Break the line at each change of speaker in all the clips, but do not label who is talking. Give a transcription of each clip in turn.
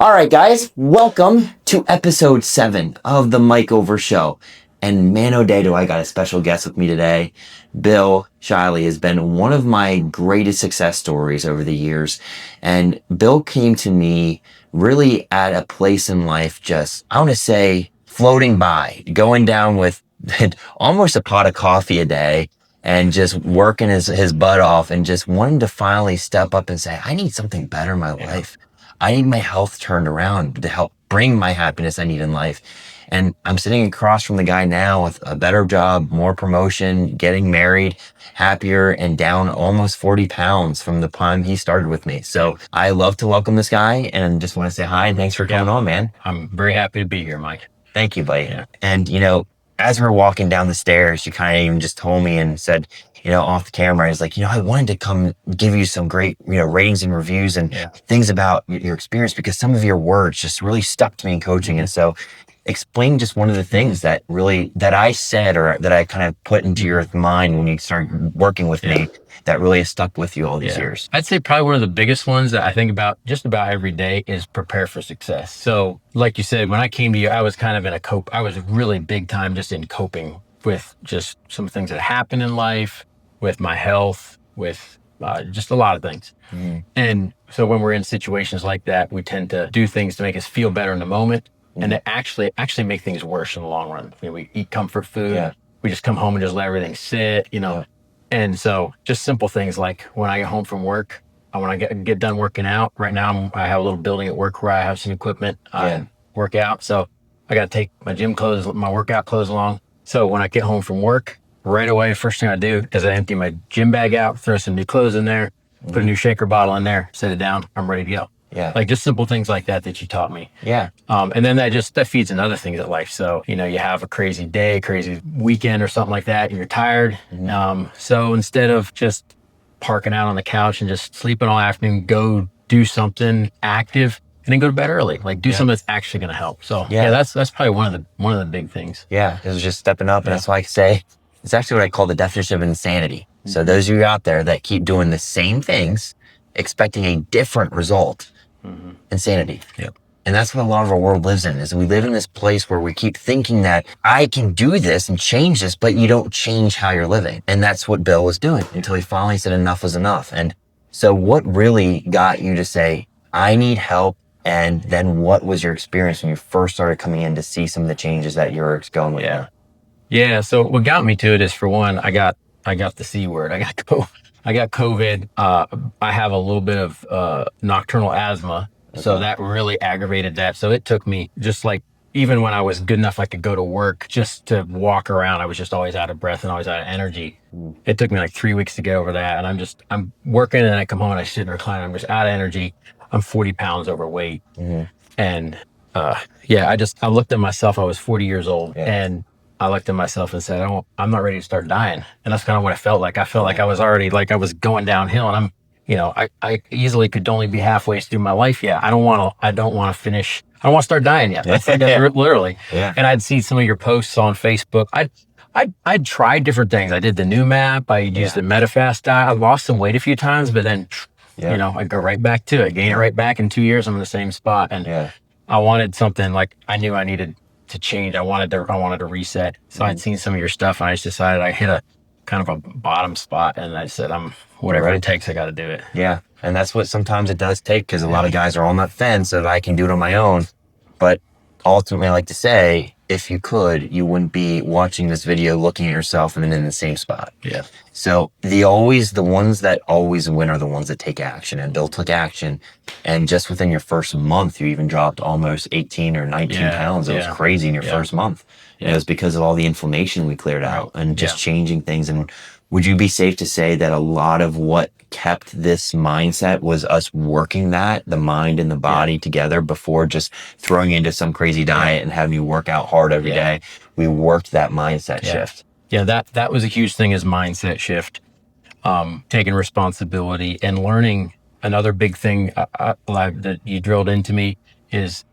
All right, guys, welcome to episode 7 of the Mike Over Show. And man, oh day, do I got a special guest with me today. Bill Shiley has been one of my greatest success stories over the years. And Bill came to me really at a place in life, just, I want to say, floating by, going down with almost a pot of coffee a day and just working his butt off and just wanting to finally step up and say, I need something better in my life. I need my health turned around to help bring my happiness I need in life. And I'm sitting across from the guy now with a better job, more promotion, getting married, happier, and down almost 40 pounds from the time he started with me. So I love to welcome this guy and just want to say hi and thanks for coming on, man.
I'm very happy to be here, Mike.
Thank you, buddy. Yeah. And, as we were walking down the stairs, you kind of even just told me and said, off the camera, I was like, I wanted to come give you some great, ratings and reviews and things about your experience because some of your words just really stuck to me in coaching. And so explain just one of the things that I said or that I kind of put into your mind when you started working with me that really has stuck with you all these years.
I'd say probably one of the biggest ones that I think about just about every day is prepare for success. So like you said, when I came to you, I was kind of I was really big time just in coping with just some things that happened in life, with my health, with just a lot of things. And so when we're in situations like that, we tend to do things to make us feel better in the moment. And they actually make things worse in the long run. We eat comfort food. Yeah. We just come home and just let everything sit, And so just simple things like when I get home from work, when I get done working out, right now I have a little building at work where I have some equipment. I work out. So I got to take my gym clothes, my workout clothes along. So when I get home from work, right away, first thing I do is I empty my gym bag out, throw some new clothes in there, put a new shaker bottle in there, set it down. I'm ready to go. Yeah. Like just simple things like that you taught me.
Yeah.
And then that feeds into other things in life. So, you have a crazy day, crazy weekend or something like that, and you're tired. So instead of just parking out on the couch and just sleeping all afternoon, go do something active and then go to bed early. Like do something that's actually going to help. So that's probably one of the big things.
Yeah. It was just stepping up. And that's why I say it's actually what I call the definition of insanity. So those of you out there that keep doing the same things, expecting a different result, insanity.
Yep.
And that's what a lot of our world lives in, is we live in this place where we keep thinking that I can do this and change this, but you don't change how you're living. And that's what Bill was doing until he finally said enough was enough. And so what really got you to say, I need help? And then what was your experience when you first started coming in to see some of the changes that you were going with?
Yeah. So what got me to it is, for one, I got the C word. I got COVID. I have a little bit of nocturnal asthma. Okay. So that really aggravated that. So it took me just like, even when I was good enough I could go to work, just to walk around, I was just always out of breath and always out of energy. It took me like 3 weeks to get over that. And I'm working and I come home and I sit and recline. I'm just out of energy. I'm 40 pounds overweight. And I looked at myself. I was 40 years old and I looked at myself and said, I'm not ready to start dying. And that's kind of what I felt like. I felt like I was already, like I was going downhill, and I easily could only be halfway through my life yet. I don't want to finish. I don't want to start dying yet. That's literally. Yeah. And I'd see some of your posts on Facebook. I'd tried different things. I did the new map. I used the MetaFast diet. I lost some weight a few times, but then, I go right back to it, gain it right back. In 2 years, I'm in the same spot. And I wanted something, like I knew I needed to change. I wanted to reset. So I'd seen some of your stuff and I just decided I hit a kind of a bottom spot, and I said, whatever it takes, I got to do it.
Yeah. And that's what sometimes it does take, because a lot of guys are on that fence of I can do it on my own. But ultimately, I like to say, if you could, you wouldn't be watching this video looking at yourself and then in the same spot.
Yeah.
So the ones that always win are the ones that take action. And Bill took action. And just within your first month, you even dropped almost 18 or 19 pounds. It was crazy in your first month. Yeah. And it was because of all the inflammation we cleared out and just changing things. And would you be safe to say that a lot of what kept this mindset was us working the mind and the body together before just throwing into some crazy diet and having you work out hard every day? We worked that mindset shift.
Yeah, that was a huge thing, is mindset shift, taking responsibility and learning. Another big thing that you drilled into me is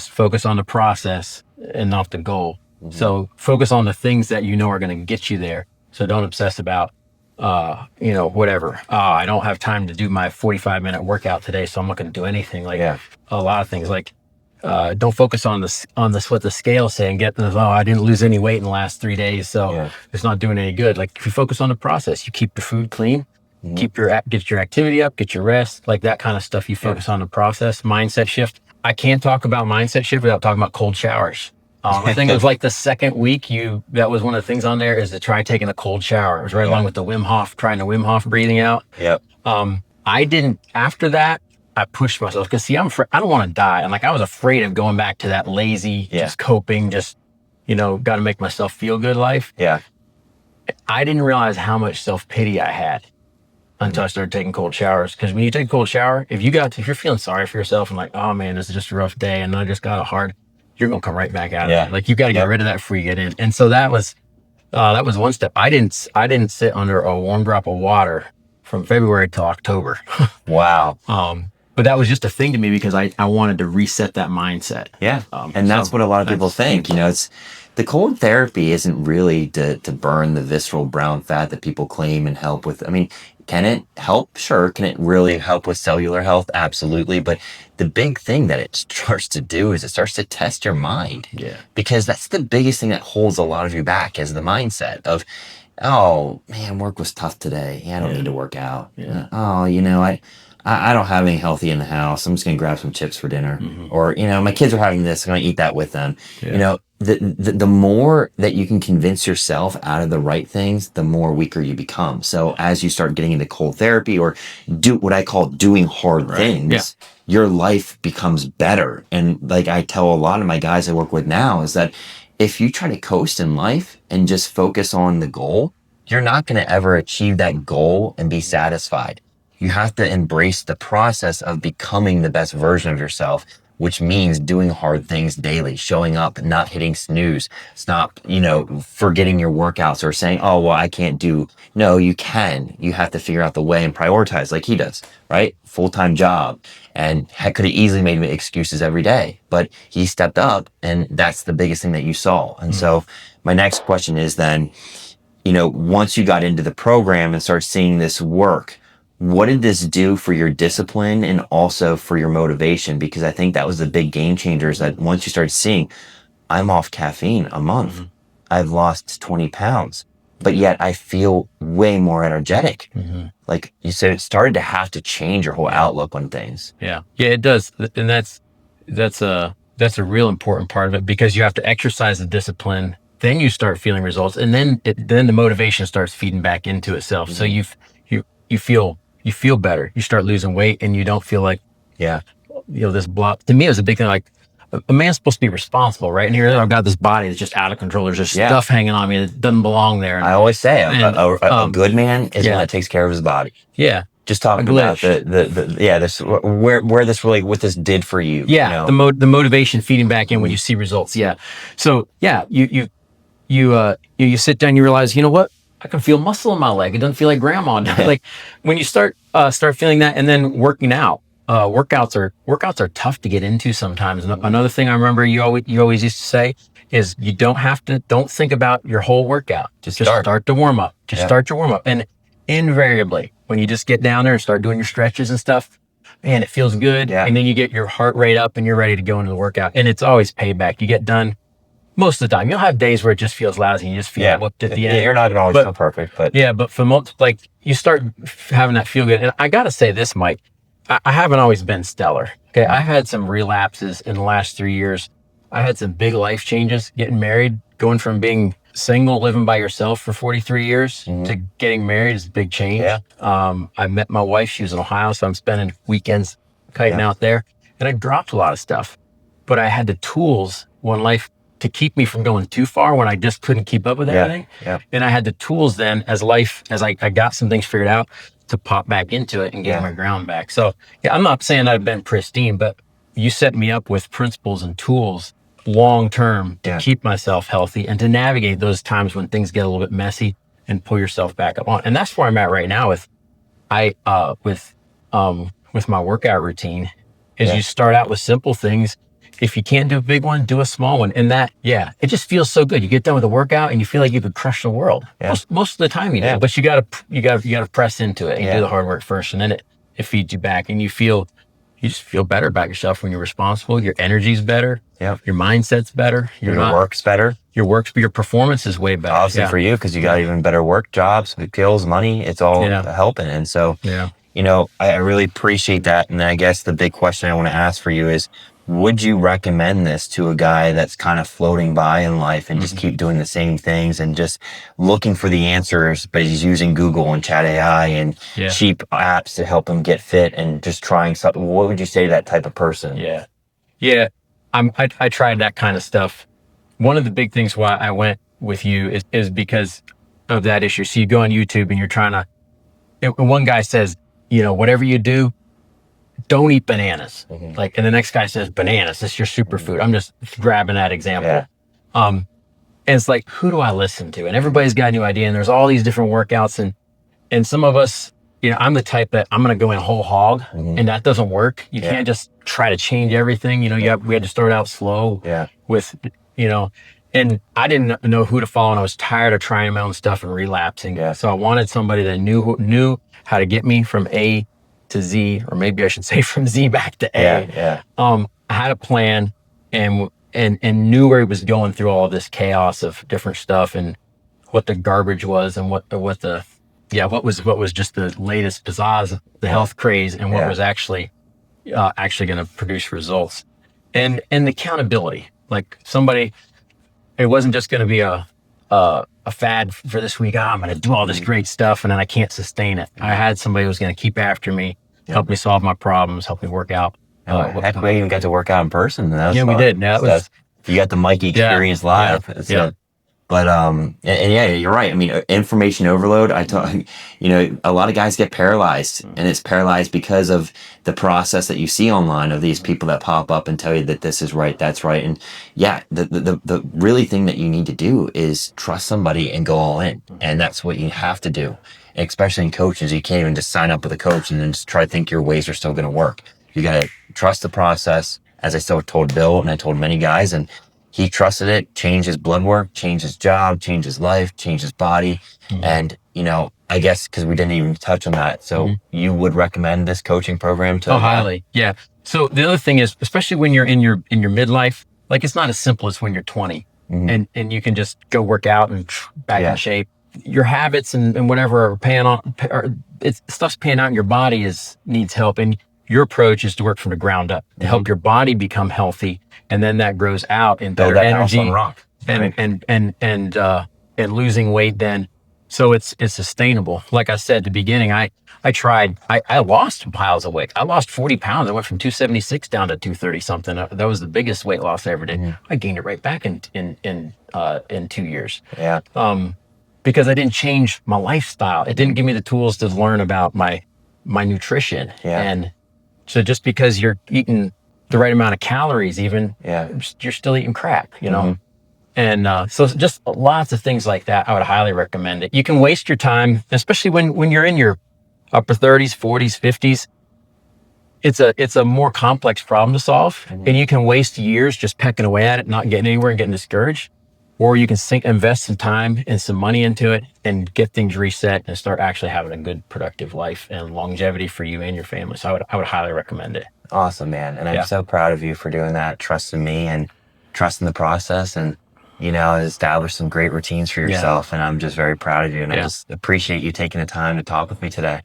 focus on the process and not the goal. So focus on the things that are going to get you there. So don't obsess about, whatever. I don't have time to do my 45-minute workout today, so I'm not going to do anything. A lot of things. Like don't focus on what the scale saying. Get this, oh, I didn't lose any weight in the last 3 days, so it's not doing any good. Like if you focus on the process, you keep your food clean, get your activity up, get your rest, like that kind of stuff. You focus on the process. Mindset shift. I can't talk about mindset shift without talking about cold showers. I think it was like the second week that was one of the things on there is to try taking a cold shower. It was right along with the trying the Wim Hof breathing out.
Yep.
I didn't, after that, I pushed myself because see, I don't want to die. And like, I was afraid of going back to that lazy, just coping, just, got to make myself feel good life.
Yeah.
I didn't realize how much self-pity I had until I started taking cold showers. Because when you take a cold shower, if you're feeling sorry for yourself and like, oh man, this is just a rough day and I just got a hard, you're going to come right back out of it. Like you got to get rid of that before you get in. And so that was one step. I didn't sit under a warm drop of water from February till October.
Wow.
But that was just a thing to me because I wanted to reset that mindset.
Yeah. And that's what a lot of people think. It's the cold therapy isn't really to burn the visceral brown fat that people claim and help with. I mean, can it help? Sure. Can it really help with cellular health? Absolutely. But the big thing that it starts to do is it starts to test your mind.
Yeah. Because
that's the biggest thing that holds a lot of you back is the mindset of, oh man, work was tough today. Yeah, I don't need to work out.
Yeah.
Oh, I don't have any healthy in the house. I'm just going to grab some chips for dinner. Or, my kids are having this. I'm going to eat that with them.
Yeah.
The more that you can convince yourself out of the right things, the more weaker you become. So as you start getting into cold therapy or do what I call doing hard things, your life becomes better. And like I tell a lot of my guys I work with now is that if you try to coast in life and just focus on the goal, you're not going to ever achieve that goal and be satisfied. You have to embrace the process of becoming the best version of yourself, which means doing hard things daily, showing up, not hitting snooze, stop, forgetting your workouts or saying, oh, well, I can't do. No, you can. You have to figure out the way and prioritize like he does, right? Full-time job. And could have easily made excuses every day, but he stepped up and that's the biggest thing that you saw. And so my next question is then, once you got into the program and started seeing this work, what did this do for your discipline and also for your motivation? Because I think that was the big game changer is that once you started seeing, I'm off caffeine a month. I've lost 20 pounds, but yet I feel way more energetic. Like you said, it started to have to change your whole outlook on things.
Yeah, it does. And that's a real important part of it because you have to exercise the discipline. Then you start feeling results and then the motivation starts feeding back into itself. So you feel better. You start losing weight and you don't feel like, this block. To me, it was a big thing. Like a man's supposed to be responsible, right? And here I've got this body that's just out of control. There's just stuff hanging on me that doesn't belong there.
I always say a good man is one that takes care of his body.
Yeah.
Just talking about this where this really, what this did for you.
Yeah. The motivation feeding back in when you see results. Yeah. So you sit down, you realize, you know what? I can feel muscle in my leg. It doesn't feel like grandma. Like when you start feeling that and then working out, workouts are tough to get into sometimes. And another thing I remember you always used to say is don't think about your whole workout. Just start to warm up. Start your warm up. And invariably, when you just get down there and start doing your stretches and stuff, man, it feels good. And then you get your heart rate up and you're ready to go into the workout. And it's always payback. You get done. Most of the time, you'll have days where it just feels lousy and you just feel whooped at the end.
You're not always so perfect, but
but for most, like you start having that feel good. And I got to say this, Mike, I haven't always been stellar. Okay. I had some relapses in the last 3 years. I had some big life changes, getting married, going from being single, living by yourself for 43 years to getting married is a big change. I met my wife. She was in Ohio. So I'm spending weekends kiting out there and I dropped a lot of stuff, but I had the tools one life to keep me from going too far when I just couldn't keep up with everything. And I had the tools then as I got some things figured out to pop back into it and get my ground back. So I'm not saying I've been pristine, but you set me up with principles and tools long-term to keep myself healthy and to navigate those times when things get a little bit messy and pull yourself back up on. And that's where I'm at right now with my workout routine is you start out with simple things. If you can't do a big one, do a small one. And that, it just feels so good. You get done with a workout and you feel like you could crush the world. Most of the time you do, but you gotta press into it and do the hard work first, and then it feeds you back, and you feel you just feel better about yourself when you're responsible. Your energy's better.
Yep.
Your mindset's better. You're
Your
not,
work's better.
your performance is way better.
Obviously for you, because you got even better work, jobs, skills, money. It's all helping. And so,
Yeah.
you know, I really appreciate that. And I guess the big question I want to ask for you is, would you recommend this to a guy that's kind of floating by in life and just keep doing the same things and just looking for the answers, but he's using Google and Chat AI and cheap apps to help him get fit and just trying something? What would you say to that type of person?
Yeah. Yeah. I tried that kind of stuff. One of the big things why I went with you is because of that issue. So you go on YouTube and you're trying to, and one guy says, you know, whatever you do, don't eat bananas. Like, and the next guy says, bananas, that's your superfood. I'm just grabbing that example.
Yeah.
And it's like, who do I listen to? And everybody's got a new idea, and there's all these different workouts, and some of us, you know, I'm the type that I'm going to go in whole hog, and that doesn't work. You can't just try to change everything. You know, we had to start out slow with, you know, and I didn't know who to follow, and I was tired of trying my own stuff and relapsing. So I wanted somebody that knew how to get me from A to Z, or maybe I should say from Z back to A. I had a plan and knew where he was going through all of this chaos of different stuff and what the garbage was and what was just the latest pizzazz, the health craze, and what was actually going to produce results, and the accountability. Like somebody, it wasn't just going to be a fad for this week. I'm going to do all this great stuff, and then I can't sustain it. I had somebody who was going to keep after me, help me solve my problems, help me work out.
Heck, we even got to work out in person. That was fun.
We did. That was,
you got the Mikey experience live. But and yeah, you're right. I mean, information overload. You know, a lot of guys get paralyzed, and it's paralyzed because of the process that you see online of these people that pop up and tell you that this is right, that's right. And yeah, the really thing that you need to do is trust somebody and go all in, and that's what you have to do. Especially in coaches, you can't even just sign up with a coach and then just try to think your ways are still going to work. You got to trust the process, as I still told Bill and I told many guys, and he trusted it, changed his blood work, changed his job, changed his life, changed his body. And, you know, I guess because we didn't even touch on that. So you would recommend this coaching program to?
Oh, highly. Yeah. So the other thing is, especially when you're in your midlife, like it's not as simple as when you're 20 and you can just go work out and back in shape. Your habits and whatever stuff's paying out in your body needs help. And your approach is to work from the ground up to help your body become healthy, and then that grows out in better energy and losing weight. Then, so it's sustainable. Like I said at the beginning, I lost piles of weight. I lost 40 pounds. I went from 276 down to 230 something. That was the biggest weight loss I ever did. I gained it right back in 2 years. Because I didn't change my lifestyle. It didn't give me the tools to learn about my nutrition. And so just because you're eating the right amount of calories, even, you're still eating crap, you know? And so just lots of things like that. I would highly recommend it. You can waste your time, especially when you're in your upper 30s, 40s, 50s. It's a more complex problem to solve. And you can waste years just pecking away at it, not getting anywhere and getting discouraged. Or you can invest some time and some money into it and get things reset and start actually having a good, productive life and longevity for you and your family. So I would highly recommend it.
Awesome, man. And I'm so proud of you for doing that, trusting me and trusting the process, and, you know, establish some great routines for yourself. And I'm just very proud of you. And I just appreciate you taking the time to talk with me today.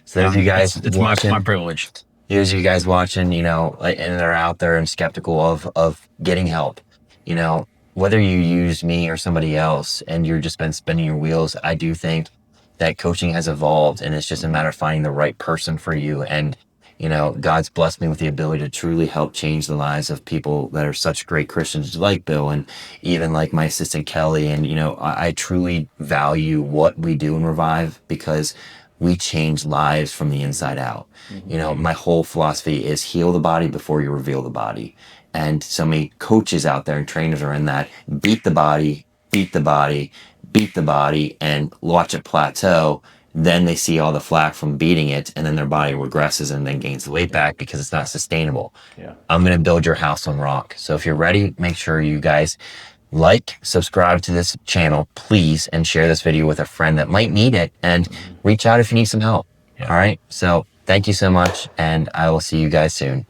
So those of you guys,
it's my privilege.
Those of you guys watching, you know, and they're out there and skeptical of getting help, you know, whether you use me or somebody else and you're just been spinning your wheels, I do think that coaching has evolved, and it's just a matter of finding the right person for you. And, you know, God's blessed me with the ability to truly help change the lives of people that are such great Christians like Bill and even like my assistant Kelly. And, you know, I truly value what we do in Revive because we change lives from the inside out. You know, my whole philosophy is heal the body before you reveal the body. And so many coaches out there and trainers are in that beat the body, beat the body, beat the body, and watch it plateau. Then they see all the flack from beating it, and then their body regresses and then gains the weight back because it's not sustainable. I'm going to build your house on rock. So if you're ready, make sure you guys like, subscribe to this channel, please, and share this video with a friend that might need it, and reach out if you need some help. All right. So Thank you so much, and I will see you guys soon.